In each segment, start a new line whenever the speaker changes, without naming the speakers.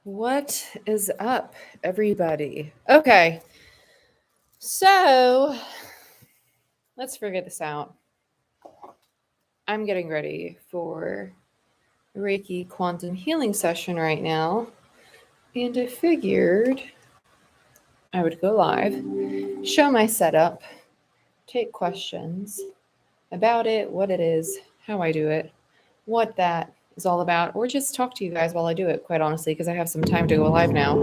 What is up, everybody? Okay, so let's figure this out. I'm getting ready for a Reiki quantum healing session right now, and I figured I would go live, show my setup, take questions about it, what it is, how I do it, what that is all about, or just talk to you guys while I do it, quite honestly, because I have some time to go live now.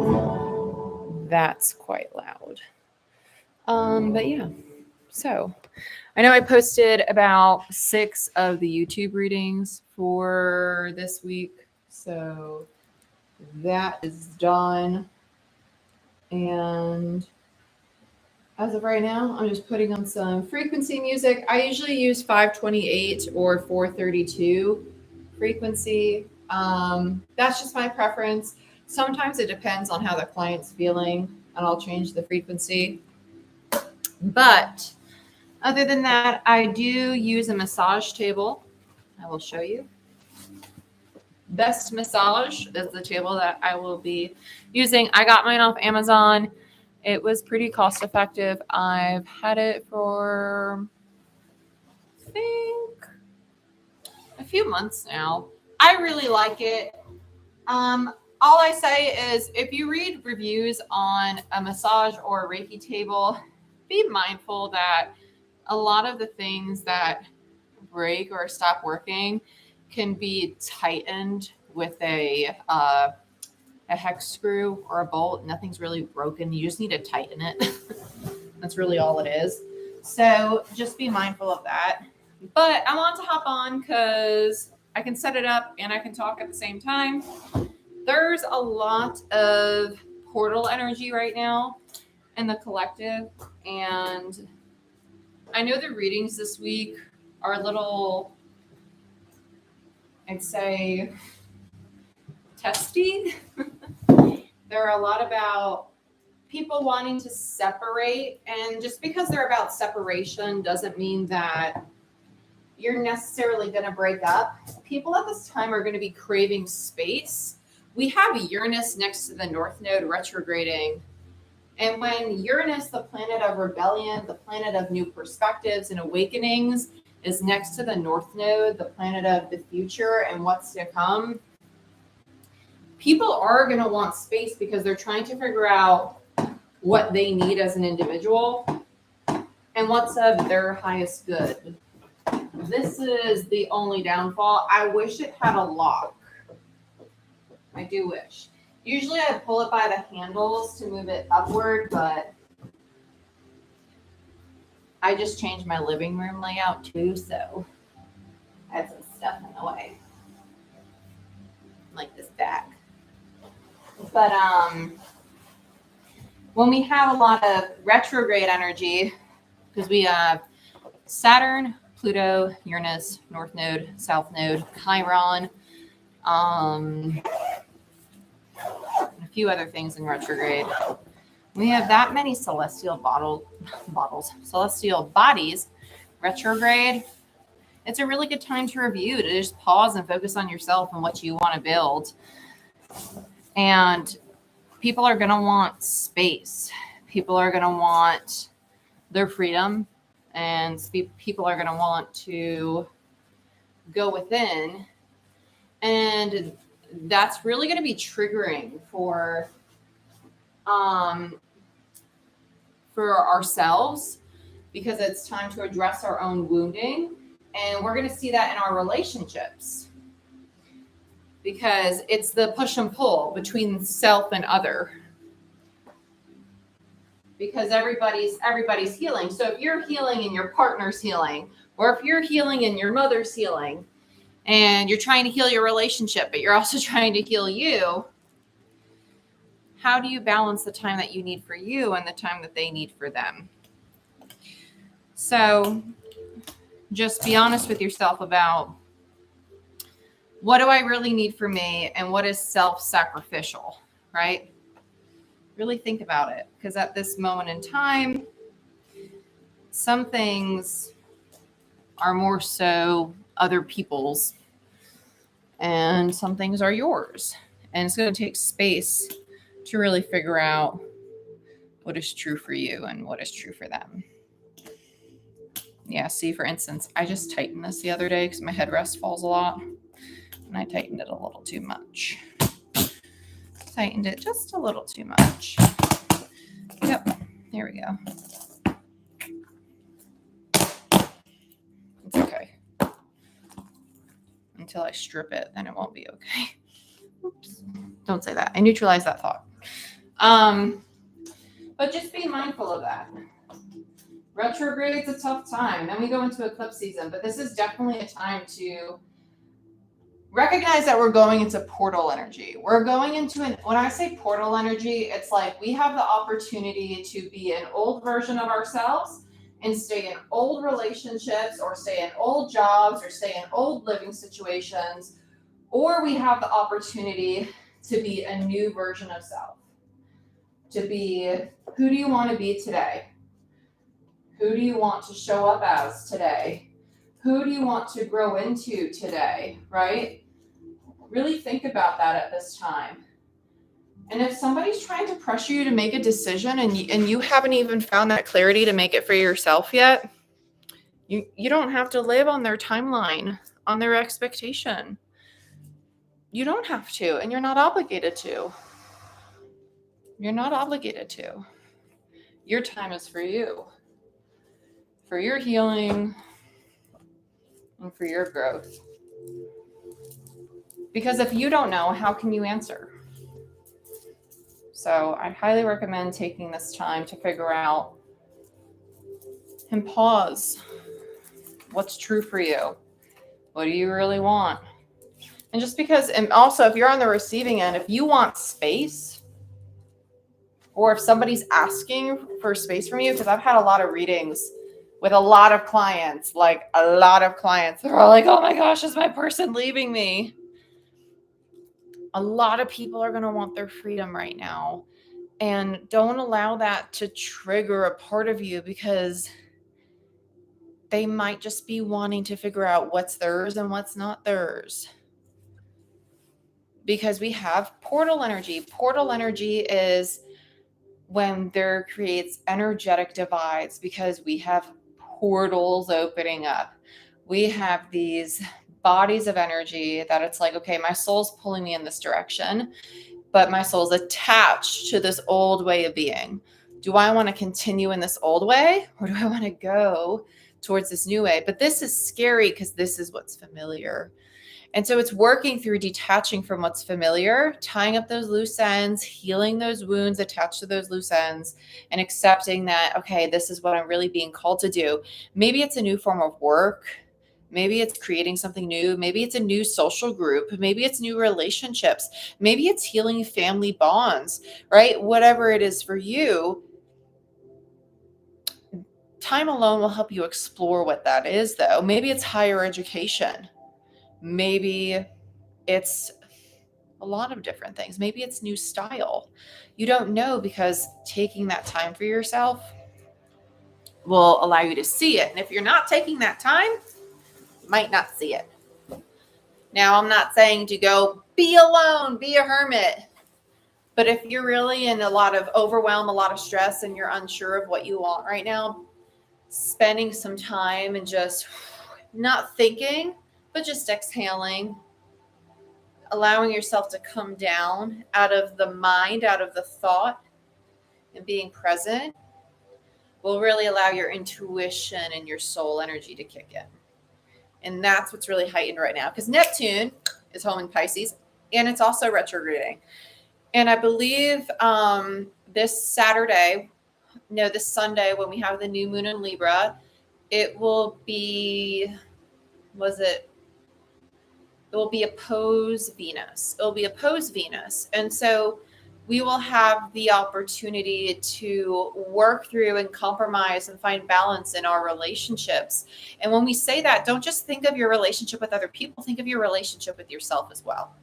That's quite loud. But yeah, so I know I posted about 6 of the YouTube readings for this week. So that is done. And as of right now, I'm just putting on some frequency music. I usually use 528 or 432 frequency. That's just my preference. Sometimes it depends on how the client's feeling, and I'll change the frequency. But other than that, I do use a massage table. I will show you. Best Massage is the table that I will be using. I got mine off Amazon. It was pretty cost effective. I've had it for, I think, a few months now. I really like it. All I say is if you read reviews on a massage or a Reiki table, be mindful that a lot of the things that break or stop working can be tightened with a hex screw or a bolt. Nothing's really broken. You just need to tighten it. That's really all it is. So just be mindful of that. But I want to hop on because I can set it up and I can talk at the same time. There's a lot of portal energy right now in the collective, and I know the readings this week are a little, I'd say, testy. There are a lot about people wanting to separate, and just because they're about separation doesn't mean that you're necessarily going to break up. People at this time are going to be craving space. We have Uranus next to the North Node retrograding. And when Uranus, the planet of rebellion, the planet of new perspectives and awakenings, is next to the North Node, the planet of the future and what's to come, people are going to want space because they're trying to figure out what they need as an individual and what's of their highest good. This is the only downfall. I wish it had a lock. I do wish. Usually I pull it by the handles to move it upward, but I just changed my living room layout too, so I had some stuff in the way. Like this back. But when we have a lot of retrograde energy, because we have Saturn, Pluto, Uranus, North Node, South Node, Chiron, a few other things in retrograde. We have that many celestial celestial bodies retrograde. It's a really good time to review, to just pause and focus on yourself and what you want to build. And people are going to want space. People are going to want their freedom, and people are going to want to go within. And that's really going to be triggering for ourselves, because it's time to address our own wounding. And we're going to see that in our relationships, because it's the push and pull between self and other, because everybody's healing. So if you're healing and your partner's healing, or if you're healing and your mother's healing, and you're trying to heal your relationship, but you're also trying to heal you, how do you balance the time that you need for you and the time that they need for them? So just be honest with yourself about, what do I really need for me, and what is self-sacrificial, right? Really think about it, because at this moment in time, some things are more so other people's, and some things are yours. And it's going to take space to really figure out what is true for you and what is true for them. Yeah, see, for instance, I just tightened this the other day because my headrest falls a lot. And I tightened it a little too much. Tightened it just a little too much. Yep, there we go. It's okay. Until I strip it, then it won't be okay. Oops. Don't say that. I neutralize that thought. But just be mindful of that. Retrograde's a tough time. Then we go into eclipse season, but this is definitely a time to recognize that we're going into portal energy. We're going into when I say portal energy, it's like we have the opportunity to be an old version of ourselves and stay in old relationships or stay in old jobs or stay in old living situations, or we have the opportunity to be a new version of self. To be, who do you want to be today? Who do you want to show up as today? Who do you want to grow into today, right? Really think about that at this time. And if somebody's trying to pressure you to make a decision and you haven't even found that clarity to make it for yourself yet, you don't have to live on their timeline, on their expectation. You don't have to, and you're not obligated to. You're not obligated to. Your time is for you, for your healing, and for your growth. Because if you don't know, how can you answer? So I highly recommend taking this time to figure out and pause. What's true for you? What do you really want? And just because, and also if you're on the receiving end, if you want space, or if somebody's asking for space from you, because I've had a lot of readings with a lot of clients, they're all like, oh my gosh, is my person leaving me? A lot of people are going to want their freedom right now. And don't allow that to trigger a part of you, because they might just be wanting to figure out what's theirs and what's not theirs. Because we have portal energy. Portal energy is when there creates energetic divides, because we have portals opening up. We have these bodies of energy that it's like, okay, my soul's pulling me in this direction, but my soul's attached to this old way of being. Do I want to continue in this old way, or do I want to go towards this new way? But this is scary because this is what's familiar. And so it's working through detaching from what's familiar, tying up those loose ends, healing those wounds attached to those loose ends, and accepting that, okay, this is what I'm really being called to do. Maybe it's a new form of work. Maybe it's creating something new. Maybe it's a new social group. Maybe it's new relationships. Maybe it's healing family bonds, right? Whatever it is for you, time alone will help you explore what that is, though. Maybe it's higher education. Maybe it's a lot of different things. Maybe it's new style. You don't know, because taking that time for yourself will allow you to see it. And if you're not taking that time, you might not see it. Now, I'm not saying to go be alone, be a hermit. But if you're really in a lot of overwhelm, a lot of stress, and you're unsure of what you want right now, spending some time and just not thinking, but just exhaling, allowing yourself to come down out of the mind, out of the thought, and being present will really allow your intuition and your soul energy to kick in. And that's what's really heightened right now, because Neptune is home in Pisces, and it's also retrograding. And I believe this Sunday, when we have the new moon in Libra, it will be, it will be opposed Venus. It will be opposed Venus. And so we will have the opportunity to work through and compromise and find balance in our relationships. And when we say that, don't just think of your relationship with other people. Think of your relationship with yourself as well.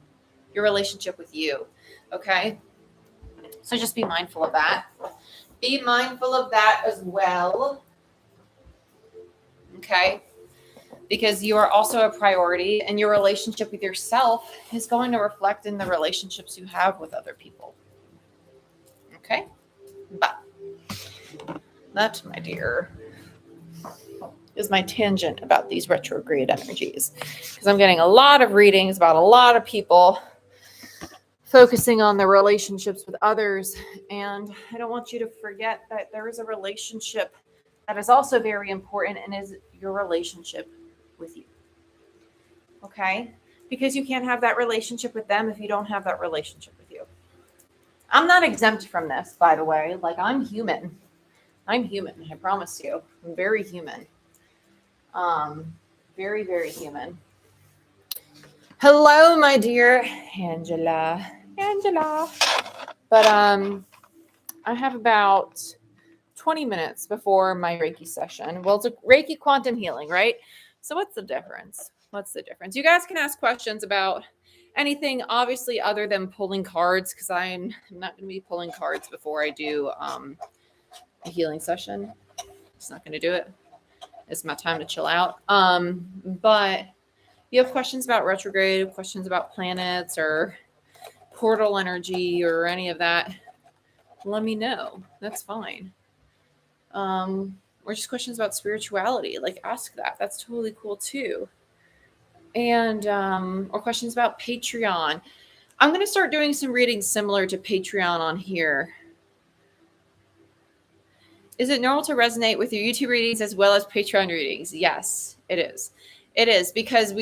Your relationship with you. Okay? So just be mindful of that. Be mindful of that as well. Okay? because you are also a priority, and your relationship with yourself is going to reflect in the relationships you have with other people. Okay? But that, my dear, is my tangent about these retrograde energies, because I'm getting a lot of readings about a lot of people focusing on their relationships with others. And I don't want you to forget that there is a relationship that is also very important, and is your relationship with you. Okay? Because you can't have that relationship with them if you don't have that relationship with you. I'm not exempt from this, by the way. Like, I'm human. I'm human. I promise you. I'm very human. Very, very human. Hello, my dear Angela. But I have about 20 minutes before my Reiki session. Well, it's a Reiki quantum healing, right? So what's the difference? You guys can ask questions about anything, obviously, other than pulling cards, because I'm not going to be pulling cards before I do a healing session. It's not going to do it. It's my time to chill out. But you have questions about retrograde, questions about planets or portal energy or any of that, let me know. That's fine. Or just questions about spirituality, like ask that. That's totally cool too. And or questions about Patreon. I'm going to start doing some readings similar to Patreon on here. Is it normal to resonate with your YouTube readings as well as Patreon readings? Yes, it is. It is, because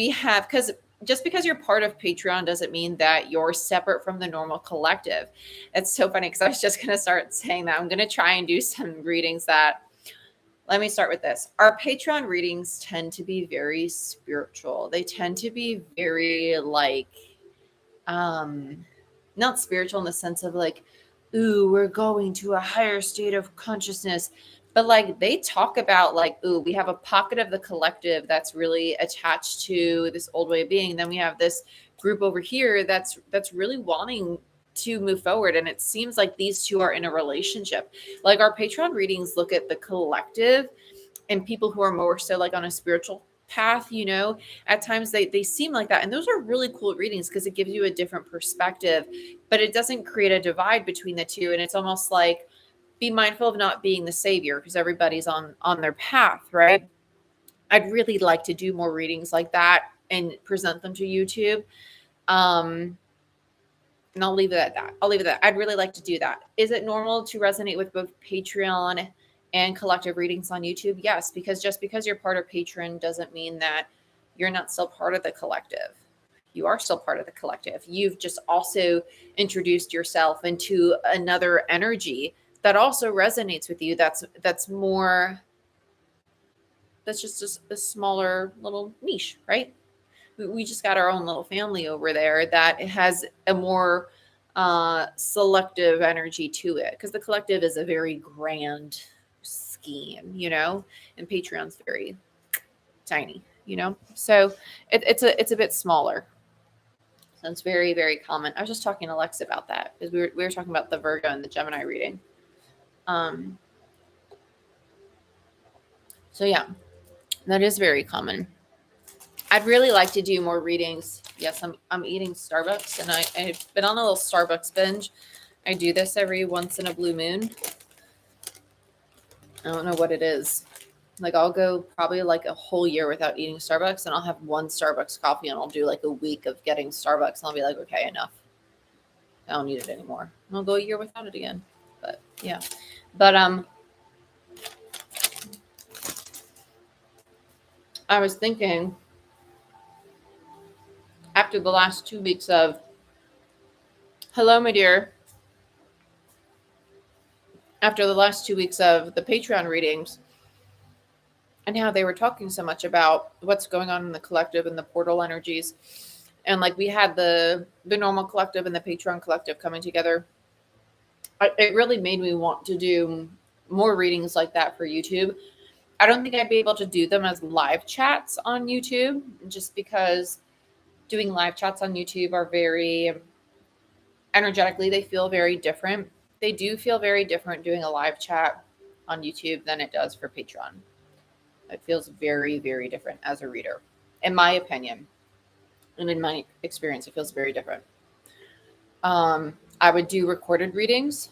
just because you're part of Patreon doesn't mean that you're separate from the normal collective. It's so funny, because I was just going to start saying that. I'm going to try and do some readings that, let me start with this. Our Patreon readings tend to be very spiritual. They tend to be very like, not spiritual in the sense of like, ooh, we're going to a higher state of consciousness. But like, they talk about like, ooh, we have a pocket of the collective that's really attached to this old way of being. Then we have this group over here that's really wanting to move forward. And it seems like these two are in a relationship. Like, our Patreon readings look at the collective and people who are more so like on a spiritual path, at times they seem like that. And those are really cool readings because it gives you a different perspective, but it doesn't create a divide between the two. And it's almost like, be mindful of not being the savior, because everybody's on their path, right? I'd really like to do more readings like that and present them to YouTube. And I'll leave it at that. I'd really like to do that. Is it normal to resonate with both Patreon and collective readings on YouTube? Yes, because just because you're part of Patreon doesn't mean that you're not still part of the collective. You are still part of the collective. You've just also introduced yourself into another energy that also resonates with you. That's just a smaller little niche, right? We just got our own little family over there that has a more selective energy to it, because the collective is a very grand scheme, and Patreon's very tiny, so it's a bit smaller. So it's very, very common. I was just talking to Alexa about that, because we were talking about the Virgo and the Gemini reading. So yeah, that is very common. I'd really like to do more readings. Yes, I'm eating Starbucks, and I've been on a little Starbucks binge. I do this every once in a blue moon. I don't know what it is. Like, I'll go probably like a whole year without eating Starbucks, and I'll have one Starbucks coffee, and I'll do like a week of getting Starbucks, and I'll be like, okay, enough. I don't need it anymore. And I'll go a year without it again. But yeah. But I was thinking, after the last 2 weeks of, hello, my dear. After the last 2 weeks of the Patreon readings, and how they were talking so much about what's going on in the collective and the portal energies. And like, we had the normal collective and the Patreon collective coming together. It really made me want to do more readings like that for YouTube. I don't think I'd be able to do them as live chats on YouTube, just because doing live chats on YouTube are very energetically, they feel very different. They do feel very different doing a live chat on YouTube than it does for Patreon. It feels very, very different as a reader, in my opinion. And in my experience, it feels very different. I would do recorded readings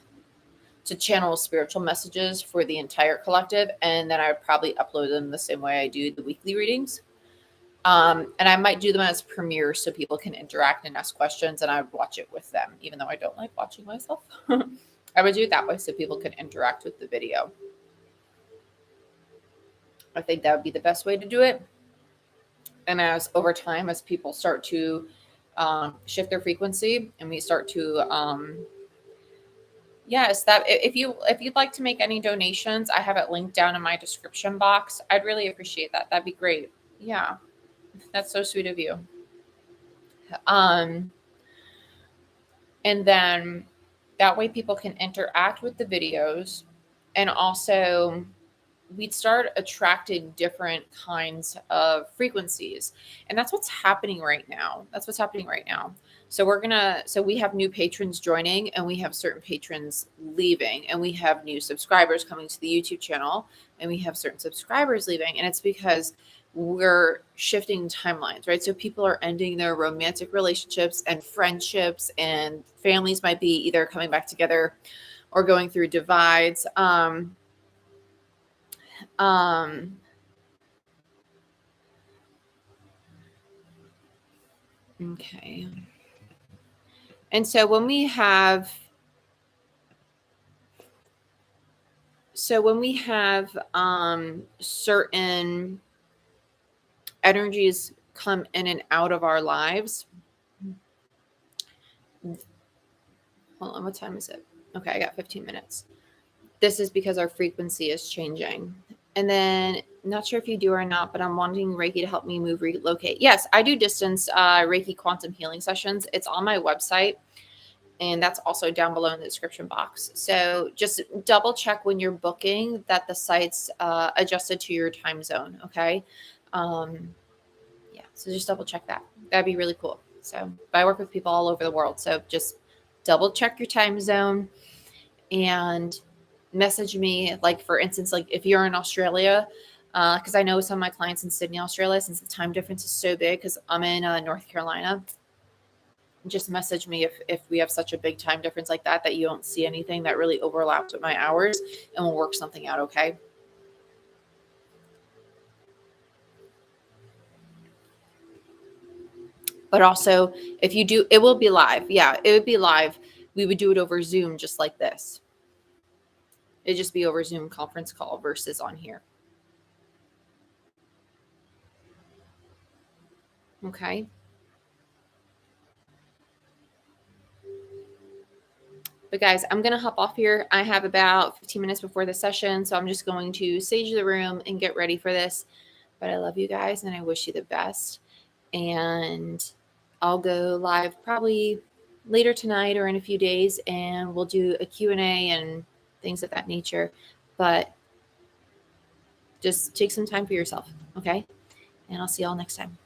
to channel spiritual messages for the entire collective, and then I would probably upload them the same way I do the weekly readings. And I might do them as premiere so people can interact and ask questions, and I would watch it with them, even though I don't like watching myself. I would do it that way so people can interact with the video. I think that would be the best way to do it. And as over time, as people start to shift their frequency, and we start to yes, that if you'd like to make any donations, I have it linked down in my description box. I'd really appreciate that. That'd be great. Yeah, that's so sweet of you. And then that way people can interact with the videos, and also we'd start attracting different kinds of frequencies. And that's what's happening right now. So we have new patrons joining, and we have certain patrons leaving, and we have new subscribers coming to the YouTube channel, and we have certain subscribers leaving. And it's because we're shifting timelines, right? So people are ending their romantic relationships and friendships, and families might be either coming back together or going through divides. Okay. And so when we have certain energies come in and out of our lives. Hold on, what time is it? Okay, I got 15 minutes. This is because our frequency is changing. And then, not sure if you do or not, but I'm wanting Reiki to help me move, relocate. Yes, I do distance Reiki quantum healing sessions. It's on my website, and that's also down below in the description box. So just double check when you're booking that the site's adjusted to your time zone, okay? Yeah, so just double check that. That'd be really cool. So, but I work with people all over the world, so just double check your time zone and message me. Like, for instance, like if you're in Australia, because I know some of my clients in Sydney, Australia, since the time difference is so big, because I'm in North Carolina, just message me if we have such a big time difference like that you don't see anything that really overlaps with my hours, and we'll work something out, okay? But also, if you do, it will be live. Yeah, it would be live. We would do it over Zoom just like this. It'd just be over Zoom conference call versus on here. Okay. But guys, I'm going to hop off here. I have about 15 minutes before the session, so I'm just going to sage the room and get ready for this. But I love you guys, and I wish you the best. And I'll go live probably later tonight or in a few days, and we'll do a Q&A and things of that nature. But just take some time for yourself, okay? And I'll see y'all next time.